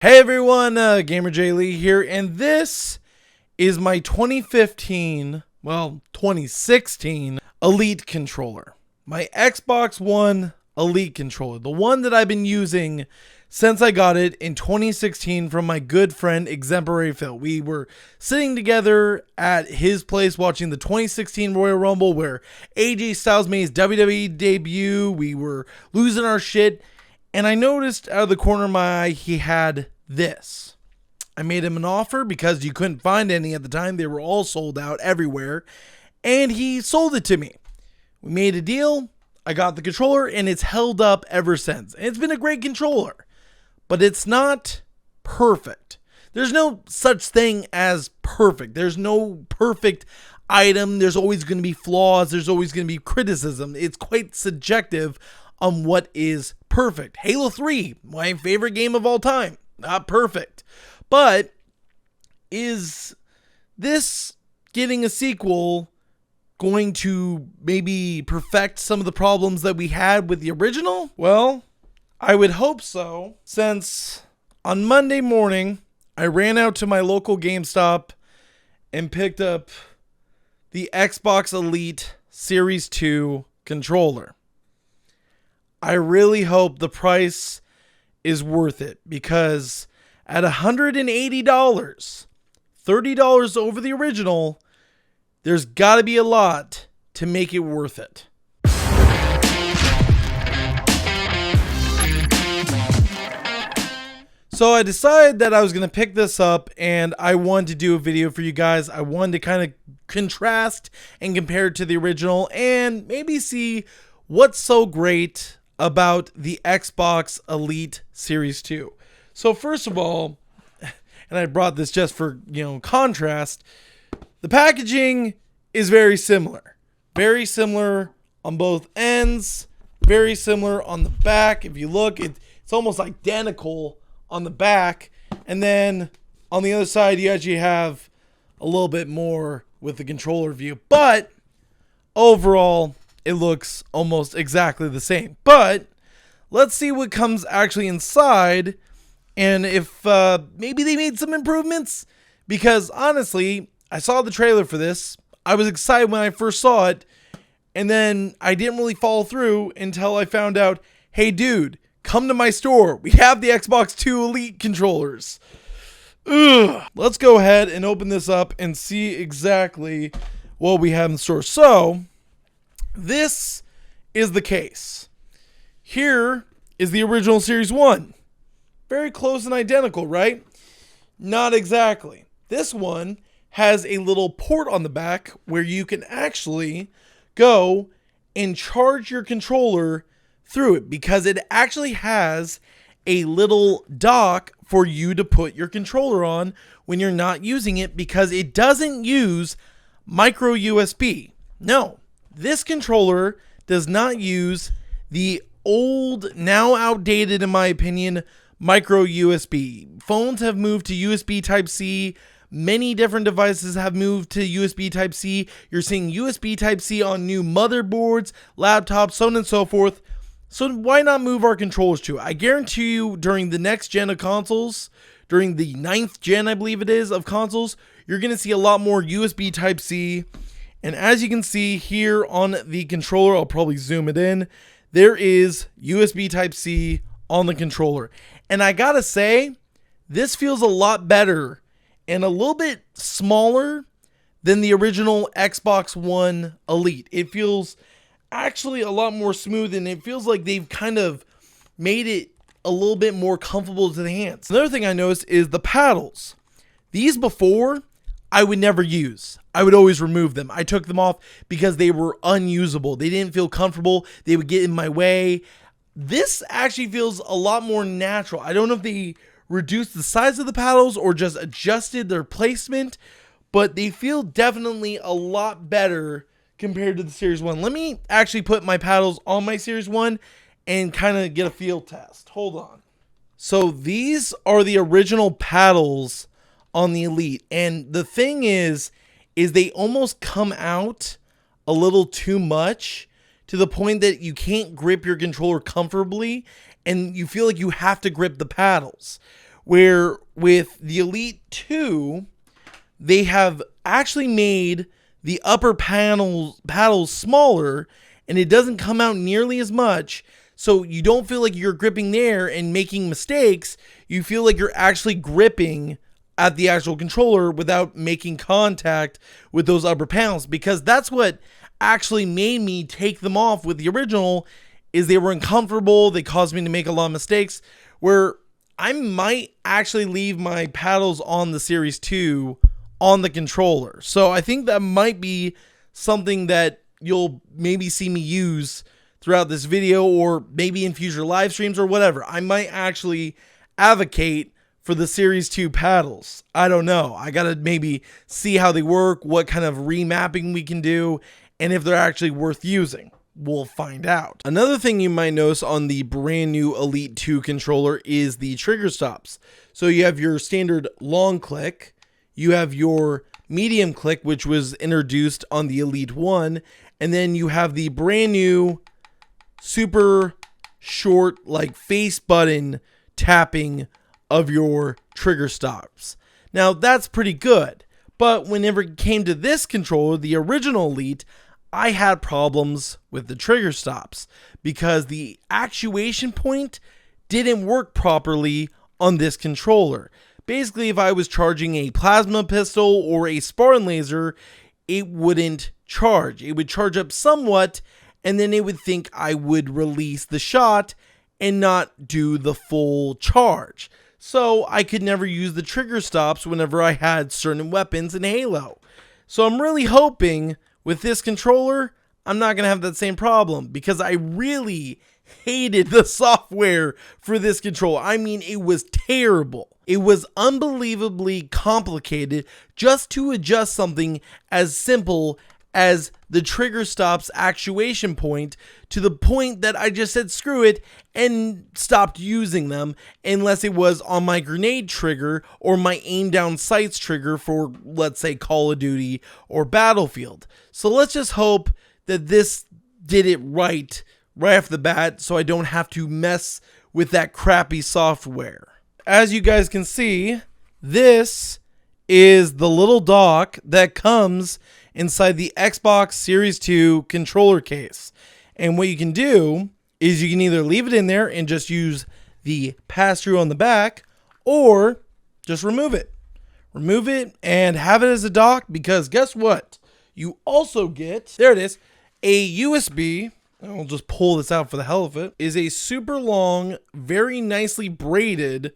Hey everyone, GamerJlee here, and this is my 2016 Elite controller. My Xbox One Elite controller, the one that I've been using since I got it in 2016 from my good friend Exemplary Phil. We were sitting together at his place watching the 2016 Royal Rumble where AJ Styles made his WWE debut. We were losing our shit. And I noticed out of the corner of my eye, he had this. I made him an offer because you couldn't find any at the time. They were all sold out everywhere. And he sold it to me. We made a deal. I got the controller and it's held up ever since. And it's been a great controller. But it's not perfect. There's no such thing as perfect. There's no perfect item. There's always going to be flaws. There's always going to be criticism. It's quite subjective on what is perfect. Halo 3, my favorite game of all time. Not perfect. But is this getting a sequel going to maybe perfect some of the problems that we had with the original? Well, I would hope so, since on Monday morning, I ran out to my local GameStop and picked up the Xbox Elite Series 2 controller. I really hope the price is worth it, because at $180, $30 over the original, there's got to be a lot to make it worth it. So I decided that I was going to pick this up and I wanted to do a video for you guys. I wanted to kind of contrast and compare it to the original and maybe see what's so great about the Xbox Elite Series 2. So first of all, and I brought this just for, contrast, the packaging is very similar. Very similar on both ends, very similar on the back. If you look, it's almost identical on the back, and then on the other side you actually have a little bit more with the controller view, but overall it looks almost exactly the same. But let's see what comes actually inside, and if maybe they made some improvements, because honestly, I saw the trailer for this. I was excited when I first saw it, and then I didn't really follow through until I found out, hey dude, come to my store. We have the Xbox 2 Elite controllers. Ugh. Let's go ahead and open this up and see exactly what we have in store. So, this is the case. Here is the original Series 1. Very close and identical, right? Not exactly. This one has a little port on the back where you can actually go and charge your controller through it, because it actually has a little dock for you to put your controller on when you're not using it, because it doesn't use micro USB. No, this controller does not use the old, now outdated in my opinion, micro USB. Phones have moved to USB Type-C. Many different devices have moved to USB Type-C. You're seeing USB Type-C on new motherboards, laptops, so on and so forth. So why not move our controllers to it? I guarantee you during the next gen of consoles, during the 9th gen I believe it is of consoles, you're going to see a lot more USB Type-C. And as you can see here on the controller, I'll probably zoom it in, there is USB Type-C on the controller. And I gotta say, this feels a lot better and a little bit smaller than the original Xbox One Elite. It feels actually a lot more smooth, and it feels like they've kind of made it a little bit more comfortable to the hands. Another thing I noticed is the paddles. These before, I would never use. I would always remove them. I took them off because they were unusable. They didn't feel comfortable. They would get in my way. This actually feels a lot more natural. I don't know if they reduced the size of the paddles or just adjusted their placement, but they feel definitely a lot better compared to the Series 1. Let me actually put my paddles on my Series 1 and kind of get a field test. Hold on. So these are the original paddles on the Elite. And the thing is they almost come out a little too much, to the point that you can't grip your controller comfortably and you feel like you have to grip the paddles. Where with the Elite 2, they have actually made the upper paddles smaller, and it doesn't come out nearly as much. So you don't feel like you're gripping there and making mistakes. You feel like you're actually gripping at the actual controller without making contact with those upper panels, because that's what actually made me take them off with the original, is they were uncomfortable. They caused me to make a lot of mistakes, where I might actually leave my paddles on the Series 2 on the controller. So I think that might be something that you'll maybe see me use throughout this video, or maybe in future live streams or whatever. I might actually advocate for the Series 2 paddles. I don't know. I gotta maybe see how they work, what kind of remapping we can do, and if they're actually worth using. We'll find out. Another thing you might notice on the brand new Elite 2 controller is the trigger stops. So you have your standard long click, you have your medium click, which was introduced on the Elite 1, and then you have the brand new super short, like, face button tapping of your trigger stops. Now that's pretty good, but whenever it came to this controller, the original Elite, I had problems with the trigger stops because the actuation point didn't work properly on this controller. Basically, if I was charging a plasma pistol or a Spartan laser, it wouldn't charge. It would charge up somewhat, and then it would think I would release the shot and not do the full charge. So I could never use the trigger stops whenever I had certain weapons in Halo. So I'm really hoping with this controller, I'm not going to have that same problem, because I really hated the software for this controller. I mean, it was terrible. It was unbelievably complicated just to adjust something as simple as the trigger stops actuation point, to the point that I just said screw it and stopped using them unless it was on my grenade trigger or my aim down sights trigger for, let's say, Call of Duty or Battlefield. So let's just hope that this did it right off the bat, so I don't have to mess with that crappy software. As you guys can see, this is the little dock that comes inside the Xbox Series 2 controller case. And what you can do is you can either leave it in there and just use the pass-through on the back, or just remove it. Remove it and have it as a dock, because guess what? You also get, there it is, a USB. I'll just pull this out for the hell of it. Is a super long, very nicely braided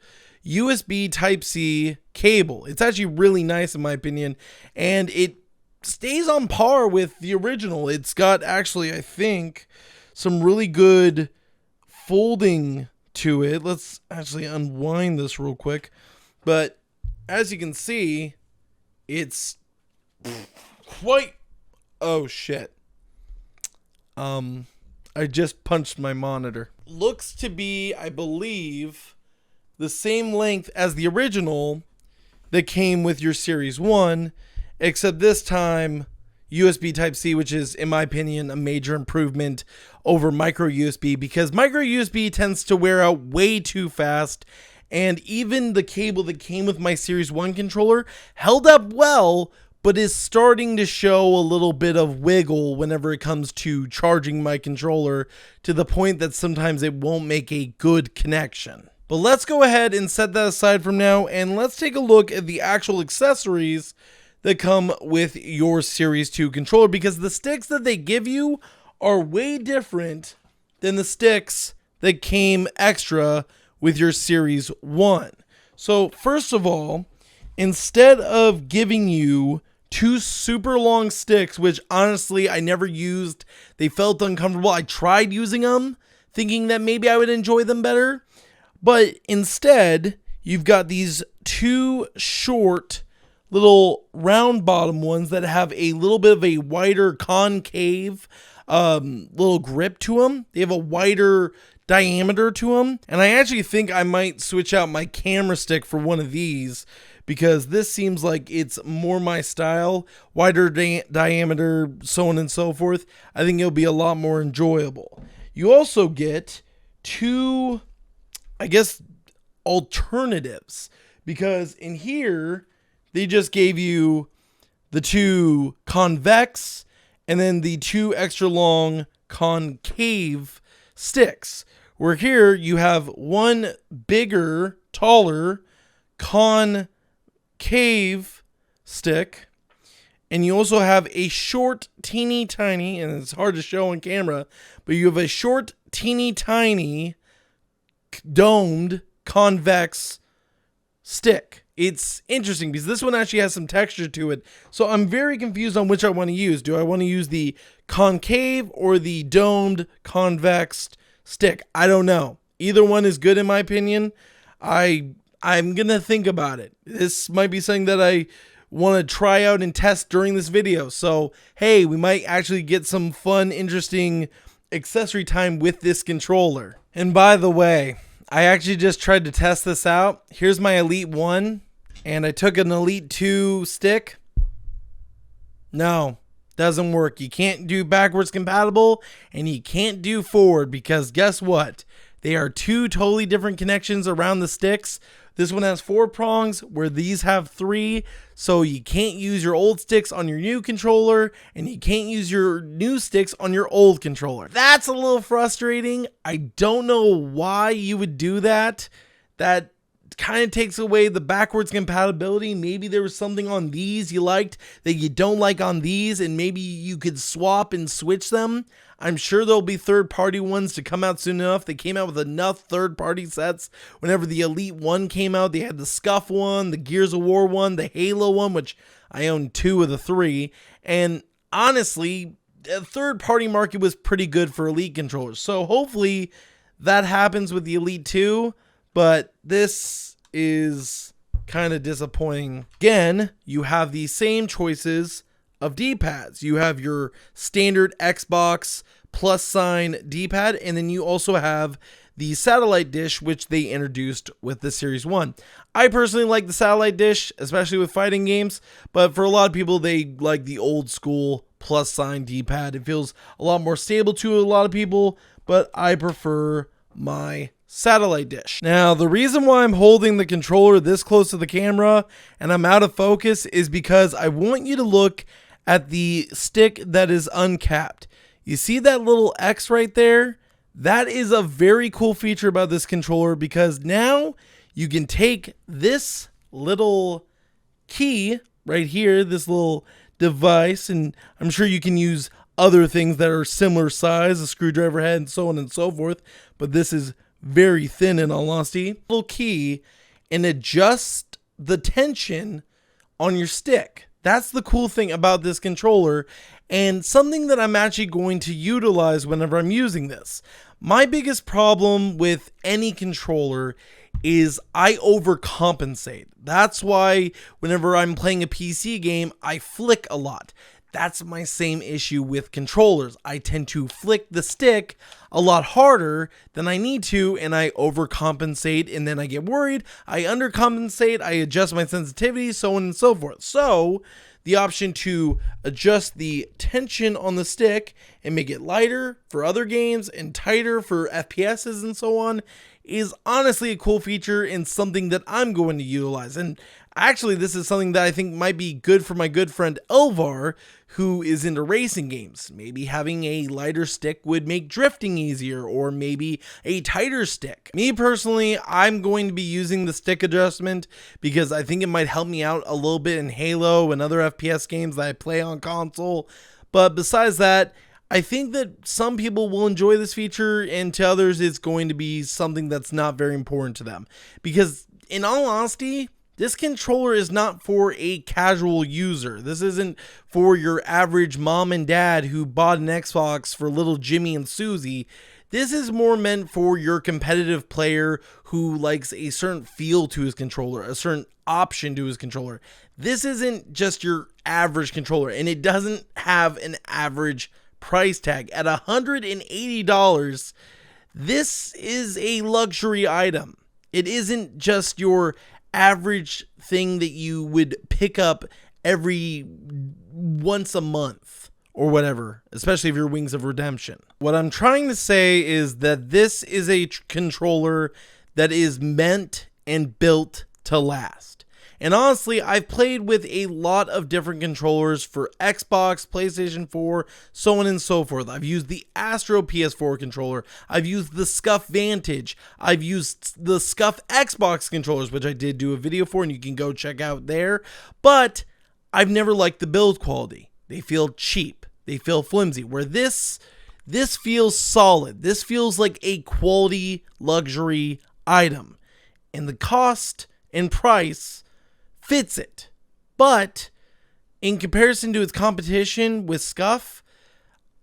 USB Type-C cable. It's actually really nice in my opinion, and it stays on par with the original. It's got actually, I think, some really good folding to it. Let's actually unwind this real quick. But as you can see, it's quite, oh shit. I just punched my monitor. Looks to be, I believe, the same length as the original that came with your Series 1, except this time USB Type-C, which is, in my opinion, a major improvement over micro USB, because micro USB tends to wear out way too fast, and even the cable that came with my Series 1 controller held up well, but is starting to show a little bit of wiggle whenever it comes to charging my controller, to the point that sometimes it won't make a good connection. But let's go ahead and set that aside from now, and let's take a look at the actual accessories that come with your Series 2 controller, because the sticks that they give you are way different than the sticks that came extra with your Series 1. So first of all, instead of giving you two super long sticks, which honestly I never used, they felt uncomfortable. I tried using them thinking that maybe I would enjoy them better, but instead you've got these two short little round bottom ones that have a little bit of a wider concave little grip to them. They have a wider diameter to them, and I actually think I might switch out my camera stick for one of these, because this seems like it's more my style. Wider diameter, so on and so forth. I think it'll be a lot more enjoyable. You also get two, I guess, alternatives, because in here they just gave you the two convex and then the two extra long concave sticks, where here you have one bigger, taller concave stick, and you also have a short, teeny tiny, and it's hard to show on camera, but you have a short, teeny tiny domed convex stick. It's interesting because this one actually has some texture to it. So I'm very confused on which I want to use. Do I want to use the concave or the domed convex stick? I don't know. Either one is good in my opinion. I'm going to think about it. This might be something that I want to try out and test during this video. So, hey, we might actually get some fun, interesting accessory time with this controller. And by the way, I actually just tried to test this out. Here's my Elite 1, and I took an Elite 2 stick. No, doesn't work. You can't do backwards compatible, and you can't do forward, because guess what? They are two totally different connections around the sticks. This one has 4 prongs, where these have 3, so you can't use your old sticks on your new controller, and you can't use your new sticks on your old controller. That's a little frustrating. I don't know why you would do that. That kind of takes away the backwards compatibility. Maybe there was something on these you liked that you don't like on these, and maybe you could swap and switch them. I'm sure there'll be third-party ones to come out soon enough. They came out with enough third-party sets. Whenever the Elite 1 came out, they had the Scuff one, the Gears of War one, the Halo one, which I own 2 of the 3. And honestly, the third-party market was pretty good for Elite controllers. So hopefully that happens with the Elite 2, but this is kind of disappointing. Again, you have the same choices of D-pads. You have your standard Xbox plus sign D-pad, and then you also have the satellite dish, which they introduced with the Series 1. I personally like the satellite dish, especially with fighting games, but for a lot of people, they like the old school plus sign D-pad. It feels a lot more stable to a lot of people, but I prefer my satellite dish. Now, the reason why I'm holding the controller this close to the camera and I'm out of focus is because I want you to look at the stick that is uncapped. You see that little X right there? That is a very cool feature about this controller, because now you can take this little key right here, this little device, and I'm sure you can use other things that are similar size, a screwdriver head and so on and so forth, but this is very thin in all honesty. Little key, and adjust the tension on your stick. That's the cool thing about this controller, and something that I'm actually going to utilize whenever I'm using this. My biggest problem with any controller is I overcompensate. That's why whenever I'm playing a PC game, I flick a lot. That's my same issue with controllers. I tend to flick the stick a lot harder than I need to, and I overcompensate, and then I get worried. I undercompensate, I adjust my sensitivity, so on and so forth. So the option to adjust the tension on the stick and make it lighter for other games and tighter for FPSs and so on is honestly a cool feature and something that I'm going to utilize. And actually, this is something that I think might be good for my good friend Elvar, who is into racing games. Maybe having a lighter stick would make drifting easier, or maybe a tighter stick. Me personally, I'm going to be using the stick adjustment because I think it might help me out a little bit in Halo and other FPS games that I play on console. But besides that, I think that some people will enjoy this feature, and to others it's going to be something that's not very important to them. Because in all honesty, this controller is not for a casual user. This isn't for your average mom and dad who bought an Xbox for little Jimmy and Susie. This is more meant for your competitive player who likes a certain feel to his controller, a certain option to his controller. This isn't just your average controller, and it doesn't have an average price tag. At $180, this is a luxury item. It isn't just your average thing that you would pick up every once a month or whatever, especially if you're Wings of Redemption. What I'm trying to say is that this is a controller that is meant and built to last. And honestly, I've played with a lot of different controllers for Xbox, PlayStation 4, so on and so forth. I've used the Astro PS4 controller. I've used the Scuff Vantage. I've used the Scuff Xbox controllers, which I did do a video for, and you can go check out there. But I've never liked the build quality. They feel cheap. They feel flimsy. Where this feels solid. This feels like a quality luxury item. And the cost and price fits it. But in comparison to its competition with Scuff,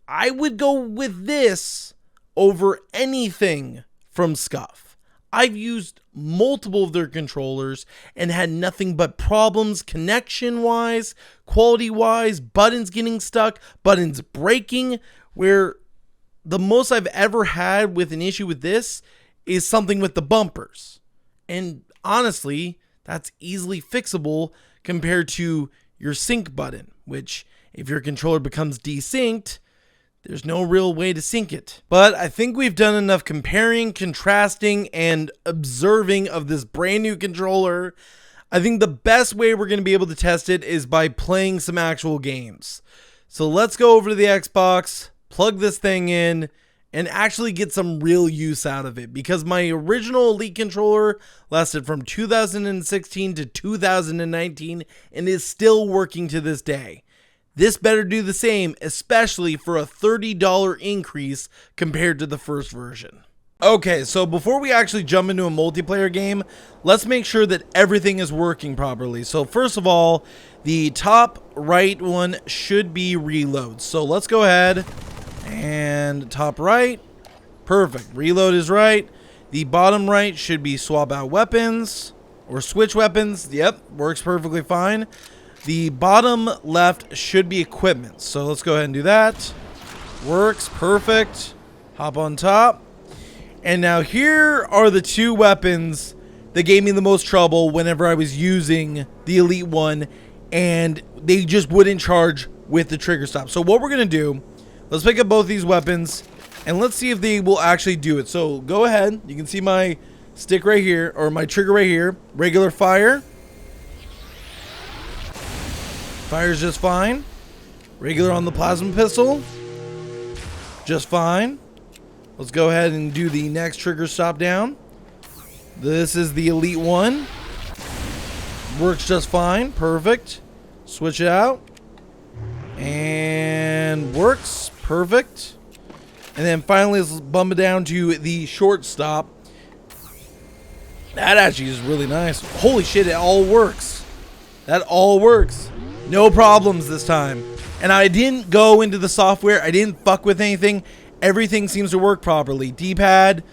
I would go with this over anything from Scuff. I've used multiple of their controllers and had nothing but problems connection-wise, quality-wise, buttons getting stuck, buttons breaking, where the most I've ever had with an issue with this is something with the bumpers. And honestly, that's easily fixable compared to your sync button, which if your controller becomes desynced, there's no real way to sync it. But I think we've done enough comparing, contrasting, and observing of this brand new controller. I think the best way we're going to be able to test it is by playing some actual games. So let's go over to the Xbox, plug this thing in, and actually get some real use out of it, because my original Elite controller lasted from 2016 to 2019 and is still working to this day. This better do the same, especially for a $30 increase compared to the first version. Okay, so before we actually jump into a multiplayer game, let's make sure that everything is working properly. So first of all, the top right one should be reload. So let's go ahead and top right, perfect, reload is right. The bottom right should be swap out weapons or switch weapons. Yep, works perfectly fine. The bottom left should be equipment, so let's go ahead and do that. Works perfect. Hop on top, and now here are the two weapons that gave me the most trouble whenever I was using the Elite one, and they just wouldn't charge with the trigger stop. So what we're gonna do, let's pick up both these weapons and let's see if they will actually do it. So go ahead. You can see my stick right here, or my trigger right here. Regular fire. Fires just fine. Regular on the plasma pistol. Just fine. Let's go ahead and do the next trigger stop down. This is the Elite one. Works just fine. Perfect. Switch it out. And works. Perfect. And then finally, let's bump it down to the short stop. That actually is really nice. Holy shit, it all works. That all works. No problems this time. And I didn't go into the software. I didn't fuck with anything. Everything seems to work properly. D-pad,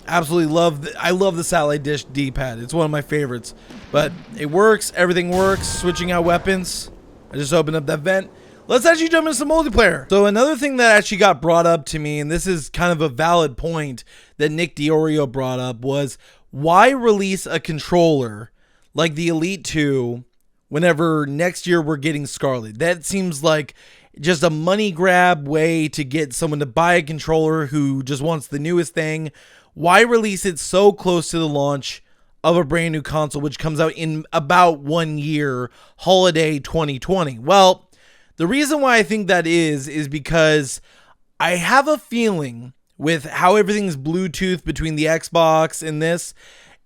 absolutely love. I love the satellite dish D-pad. It's one of my favorites. But it works. Everything works. Switching out weapons. I just opened up that vent. Let's actually jump into some multiplayer. So another thing that actually got brought up to me, and this is kind of a valid point that Nick Diorio brought up, was why release a controller like the Elite 2 whenever next year we're getting Scarlet? That seems like just a money grab way to get someone to buy a controller who just wants the newest thing. Why release it so close to the launch of a brand new console, which comes out in about 1 year, holiday 2020? Well, the reason why I think that is because I have a feeling with how everything's Bluetooth between the Xbox and this,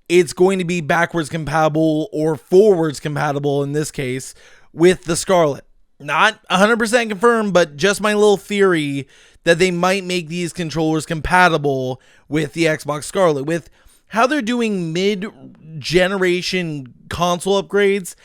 it's going to be backwards compatible or forwards compatible in this case with the Scarlet. Not 100% confirmed, but just my little theory that they might make these controllers compatible with the Xbox Scarlet. With how they're doing mid-generation console upgrades,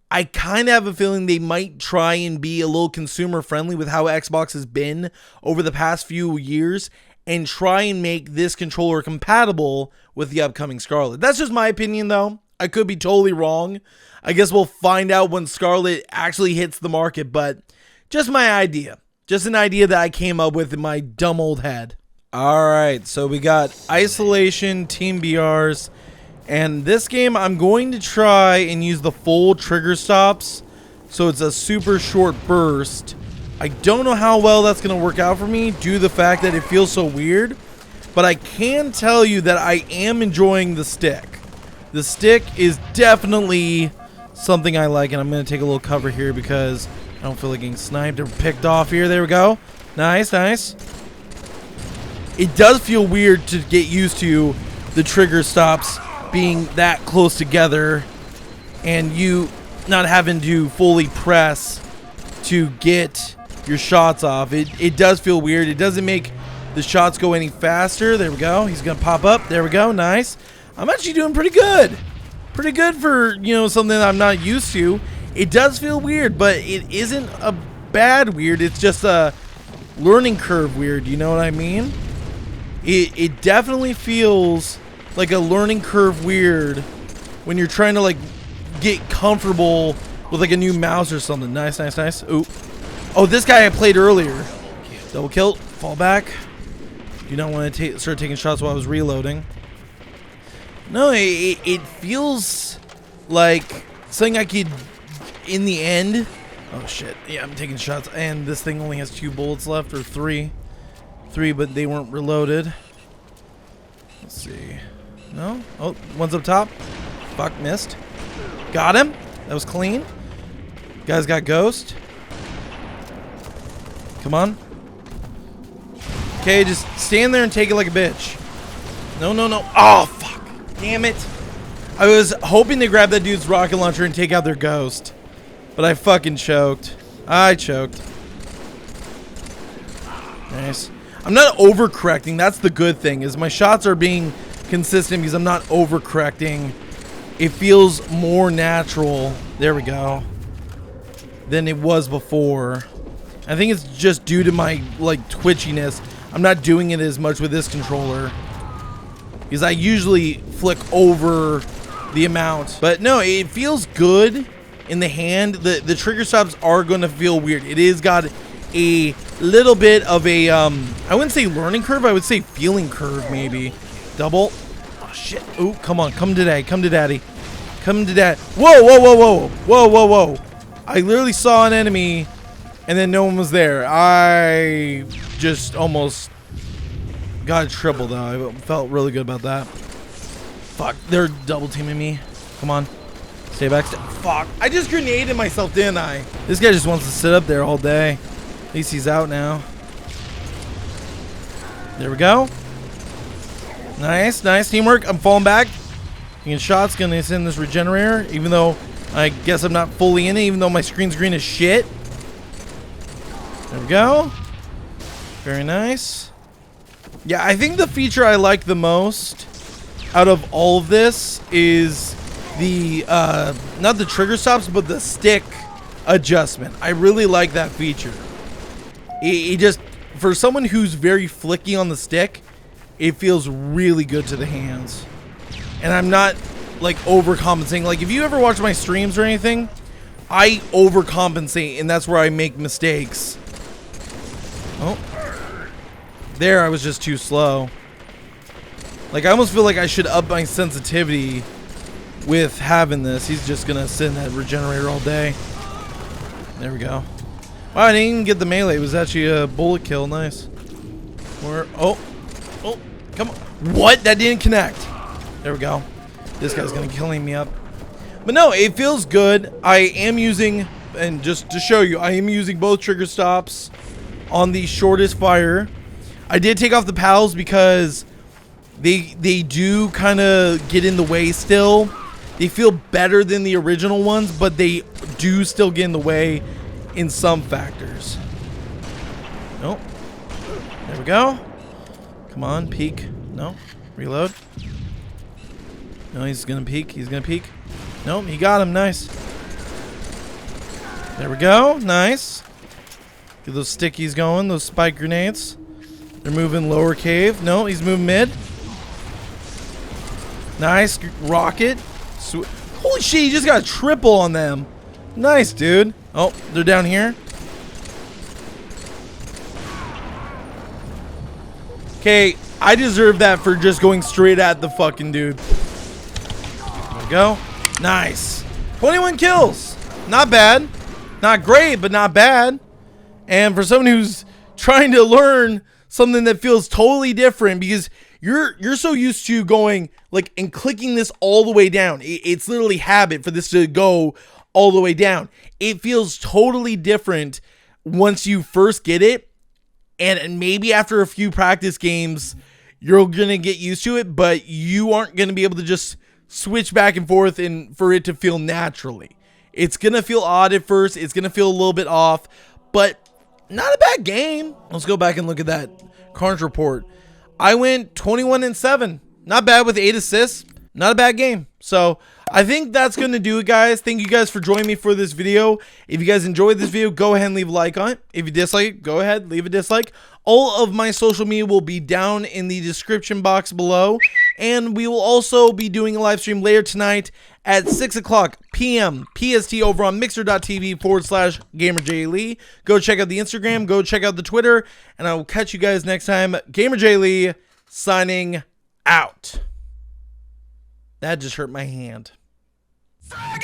I kind of have a feeling they might try and be a little consumer friendly with how Xbox has been over the past few years and try and make this controller compatible with the upcoming Scarlet. That's just my opinion, though. I could be totally wrong. I guess we'll find out when Scarlet actually hits the market, but just my idea. Just an idea that I came up with in my dumb old head. All right, so we got Isolation, Team BRs, and this game I'm going to try and use the full trigger stops, so it's a super short burst. I don't know how well that's going to work out for me due to the fact that it feels so weird, but I can tell you that I am enjoying the stick. The stick is definitely something I like, and I'm going to take a little cover here because I don't feel like getting sniped or picked off here. There we go. Nice, nice. It does feel weird to get used to the trigger stops being that close together and you not having to fully press to get your shots off. It does feel weird. It doesn't make the shots go any faster. There we go. He's going to pop up. There we go. Nice. I'm actually doing pretty good. Pretty good for, you know, something that I'm not used to. It does feel weird, but it isn't a bad weird. It's just a learning curve weird. You know what I mean? It definitely feels like a learning curve weird when you're trying to like get comfortable with like a new mouse or something. Nice, nice, nice. Ooh. Oh, this guy I played earlier. Double kill. Fall back. You don't want to start taking shots while I was reloading. No, it feels like something I could, in the end. Oh shit. Yeah, I'm taking shots. And this thing only has 2 bullets left, or 3. 3, but they weren't reloaded. Let's see. No? Oh, one's up top. Fuck, missed. Got him. That was clean. Guy's got ghost. Come on. Okay, just stand there and take it like a bitch. No, no, no. Oh, fuck. Damn it. I was hoping to grab that dude's rocket launcher and take out their ghost. But I fucking choked. I choked. Nice. I'm not overcorrecting. That's the good thing, is my shots are being consistent because I'm not overcorrecting. It feels more natural. There we go. Than it was before. I think it's just due to my like twitchiness. I'm not doing it as much with this controller because I usually flick over the amount. But no, it feels good in the hand. The trigger stops are going to feel weird. It is got a little bit of a I wouldn't say learning curve, I would say feeling curve maybe. Double. Oh shit. Ooh, come on, come to daddy, come to daddy. Come to dad. Whoa, whoa, whoa, whoa. Whoa, whoa, whoa. I literally saw an enemy and then no one was there. I just almost got a triple though. I felt really good about that. Fuck, they're double teaming me. Come on. Stay back. Fuck. I just grenaded myself, didn't I? This guy just wants to sit up there all day. At least he's out now. There we go. Nice, nice teamwork. I'm falling back. Taking shots. Gonna send this regenerator. Even though I guess I'm not fully in it. Even though my screen's green as shit. There we go. Very nice. Yeah, I think the feature I like the most out of all of this is the not the trigger stops, but the stick adjustment. I really like that feature. It just, for someone who's very flicky on the stick, it feels really good to the hands. And I'm not like overcompensating. Like if you ever watch my streams or anything, I overcompensate and that's where I make mistakes. Oh, there I was just too slow. Like I almost feel like I should up my sensitivity with having this. He's just gonna sit in that regenerator all day. There we go. Wow, I didn't even get the melee. It was actually a bullet kill. Nice. Oh, come on. What? That didn't connect. There we go. This guy's gonna killing me up. But no, it feels good. I am using, and just to show you, I am using both trigger stops on the shortest fire. I did take off the pals because they do kind of get in the way still. They feel better than the original ones, but they do still get in the way in some factors. Nope. There we go. Come on, peek. No. Reload. No, he's gonna peek. He's gonna peek. Nope, he got him. Nice. There we go. Nice. Get those stickies going, those spike grenades. They're moving lower cave. No, he's moving mid. Nice. Rocket. Holy shit, he just got a triple on them. Nice, dude. Oh, they're down here. Okay, I deserve that for just going straight at the fucking dude. There we go. Nice. 21 kills. Not bad. Not great, but not bad. And for someone who's trying to learn something that feels totally different, because you're so used to going like and clicking this all the way down. It's literally habit for this to go all the way down. It feels totally different once you first get it, and maybe after a few practice games you're gonna get used to it, but you aren't gonna be able to just switch back and forth and for it to feel naturally. It's gonna feel odd at first, it's gonna feel a little bit off, but not a bad game. Let's go back and look at that Carnage report. I went 21-7. Not bad with 8 assists. Not a bad game. So I think that's going to do it, guys. Thank you guys for joining me for this video. If you guys enjoyed this video, go ahead and leave a like on it. If you dislike it, go ahead, leave a dislike. All of my social media will be down in the description box below. And we will also be doing a live stream later tonight at 6 o'clock p.m. PST over on mixer.tv/GamerJlee. Go check out the Instagram, go check out the Twitter, and I will catch you guys next time. GamerJlee signing out. That just hurt my hand. Frag